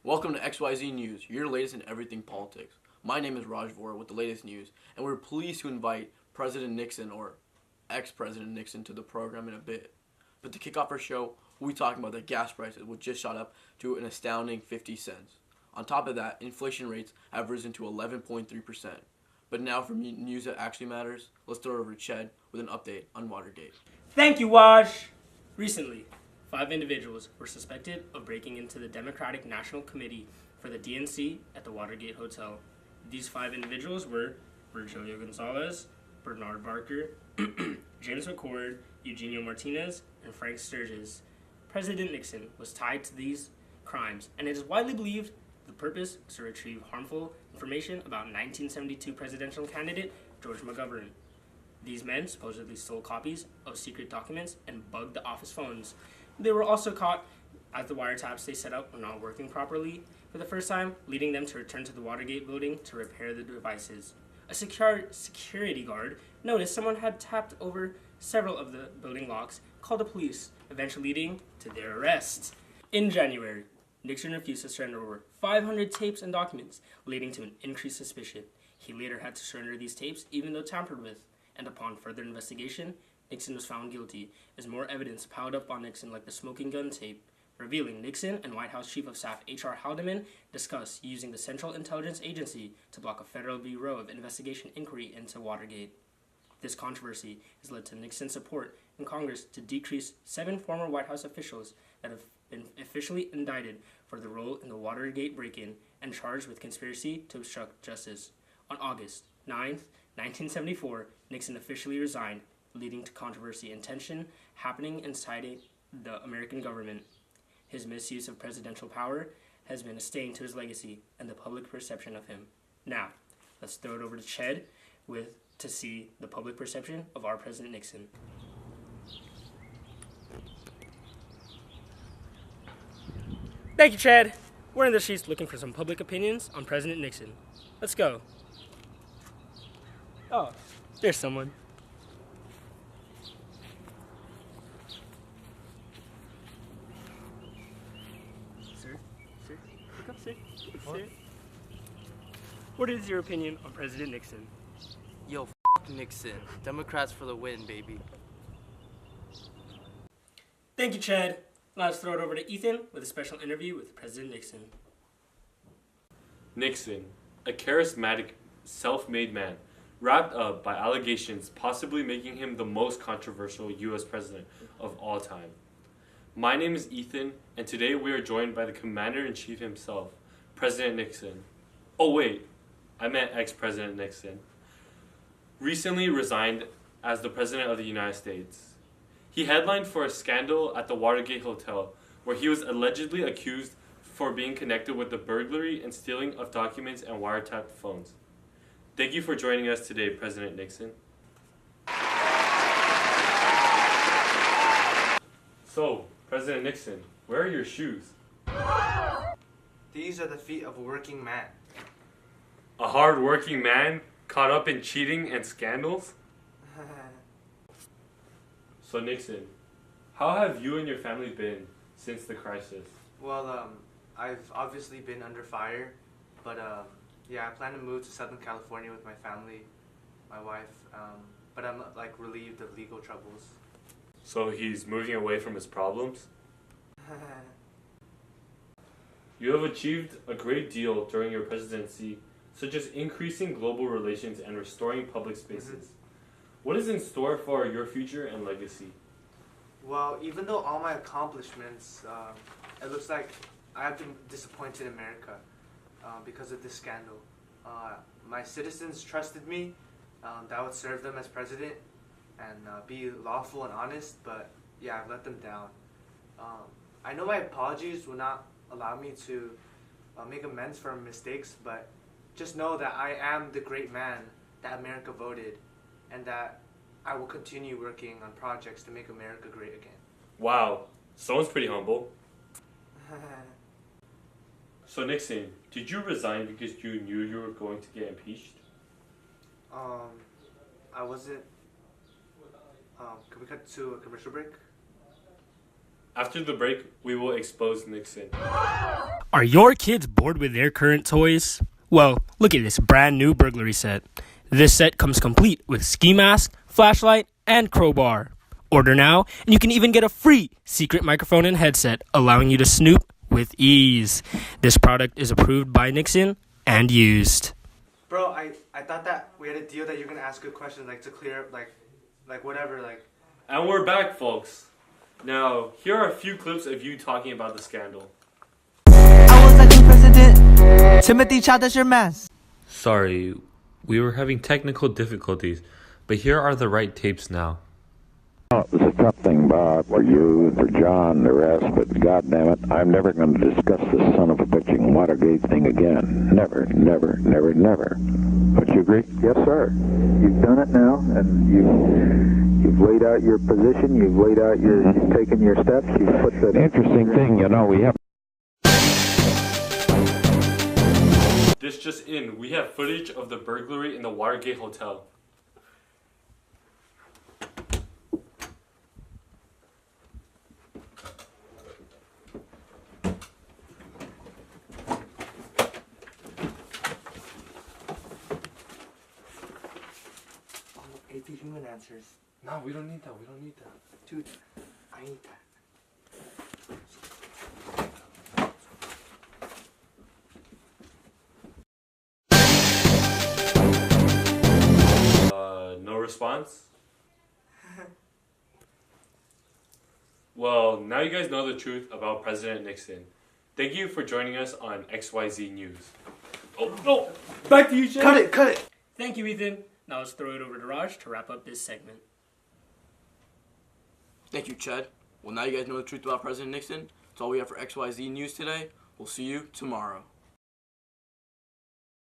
Welcome to XYZ News, your latest in everything politics. My name is Raj Vora with the latest news, and we're pleased to invite President Nixon, or ex-President Nixon, to the program in a bit. But to kick off our show, we'll be talking about the gas prices, which just shot up to an astounding 50 cents. On top of that, inflation rates have risen to 11.3%. But now for news that actually matters, let's throw it over to Ched with an update on Watergate. Thank you, Waj. Recently, 5 individuals were suspected of breaking into the Democratic National Committee for the DNC at the Watergate Hotel. These 5 individuals were Virgilio Gonzalez, Bernard Barker, James McCord, Eugenio Martinez, and Frank Sturgis. President Nixon was tied to these crimes, and it is widely believed the purpose was to retrieve harmful information about 1972 presidential candidate George McGovern. These men supposedly stole copies of secret documents and bugged the office phones. They were also caught as the wiretaps they set up were not working properly for the first time, leading them to return to the Watergate building to repair the devices. A security guard noticed someone had tapped over several of the building locks, called the police, eventually leading to their arrest. In January, Nixon refused to surrender over 500 tapes and documents, leading to an increased suspicion. He later had to surrender these tapes even though tampered with, and upon further investigation, Nixon was found guilty as more evidence piled up on Nixon, like the smoking gun tape, revealing Nixon and White House Chief of Staff H.R. Haldeman discussed using the Central Intelligence Agency to block a federal Bureau of Investigation inquiry into Watergate. This controversy has led to Nixon's support in Congress to decrease 7 former White House officials that have been officially indicted for their role in the Watergate break-in and charged with conspiracy to obstruct justice. On August 9th, 1974, Nixon officially resigned, leading to controversy and tension happening inside the American government. His misuse of presidential power has been a stain to his legacy and the public perception of him. Now, let's throw it over to Ched to see the public perception of our President Nixon. Thank you, Ched. We're in the streets looking for some public opinions on President Nixon. Let's go. Oh, there's someone. Sir, look up, sir. Sir. What is your opinion on President Nixon? Yo, Nixon. Democrats for the win, baby. Thank you, Ched. Now let's throw it over to Ethan with a special interview with President Nixon. Nixon, a charismatic, self-made man, wrapped up by allegations possibly making him the most controversial U.S. president of all time. My name is Ethan, and today we are joined by the Commander-in-Chief himself, President Nixon. Oh wait, I meant ex-President Nixon. Recently resigned as the President of the United States. He headlined for a scandal at the Watergate Hotel, where he was allegedly accused for being connected with the burglary and stealing of documents and wiretapped phones. Thank you for joining us today, President Nixon. So, President Nixon, where are your shoes? These are the feet of a working man. A hard-working man caught up in cheating and scandals? So Nixon, how have you and your family been since the crisis? Well, I've obviously been under fire, but yeah, I plan to move to Southern California with my family, my wife, but I'm relieved of legal troubles. So he's moving away from his problems? You have achieved a great deal during your presidency, such as increasing global relations and restoring public spaces. What is in store for your future and legacy? Well, even though all my accomplishments, it looks like I have been disappointed in America because of this scandal. My citizens trusted me that I would serve them as president and be lawful and honest, but yeah, I've let them down. I know my apologies will not allow me to make amends for mistakes, but just know that I am the great man that America voted, and that I will continue working on projects to make America great again. Wow, someone's pretty humble. So Nixon, did you resign because you knew you were going to get impeached? I wasn't. Can we cut to a commercial break? After the break, we will expose Nixon. Are your kids bored with their current toys? Well, look at this brand new burglary set. This set comes complete with ski mask, flashlight, and crowbar. Order now, and you can even get a free secret microphone and headset, allowing you to snoop with ease. This product is approved by Nixon and used. Bro, I thought that we had a deal that you're gonna ask good questions, like to clear up, like whatever, like. And we're back, folks. Now, here are a few clips of you talking about the scandal. I was elected president. Timothy Chow, that's your mess. Sorry, we were having technical difficulties, but here are the right tapes now. It was a tough thing, Bob, for you and for John and the rest, but goddammit, I'm never going to discuss this son of a bitching Watergate thing again. Never, never, never, never. Don't you agree? Yes, sir. You've done it now, and you've laid out your position, you've laid out your, you've taken your steps, you've put the... Interesting thing, you know, we have... This just in, we have footage of the burglary in the Watergate Hotel. AP Human Answers. No, we don't need that. We don't need that. Dude, I need that. No response? Well, now you guys know the truth about President Nixon. Thank you for joining us on XYZ News. Oh, back to you, Jay. Cut it! Thank you, Ethan. Now let's throw it over to Raj to wrap up this segment. Thank you, Ched. Well, now you guys know the truth about President Nixon. That's all we have for XYZ News today. We'll see you tomorrow.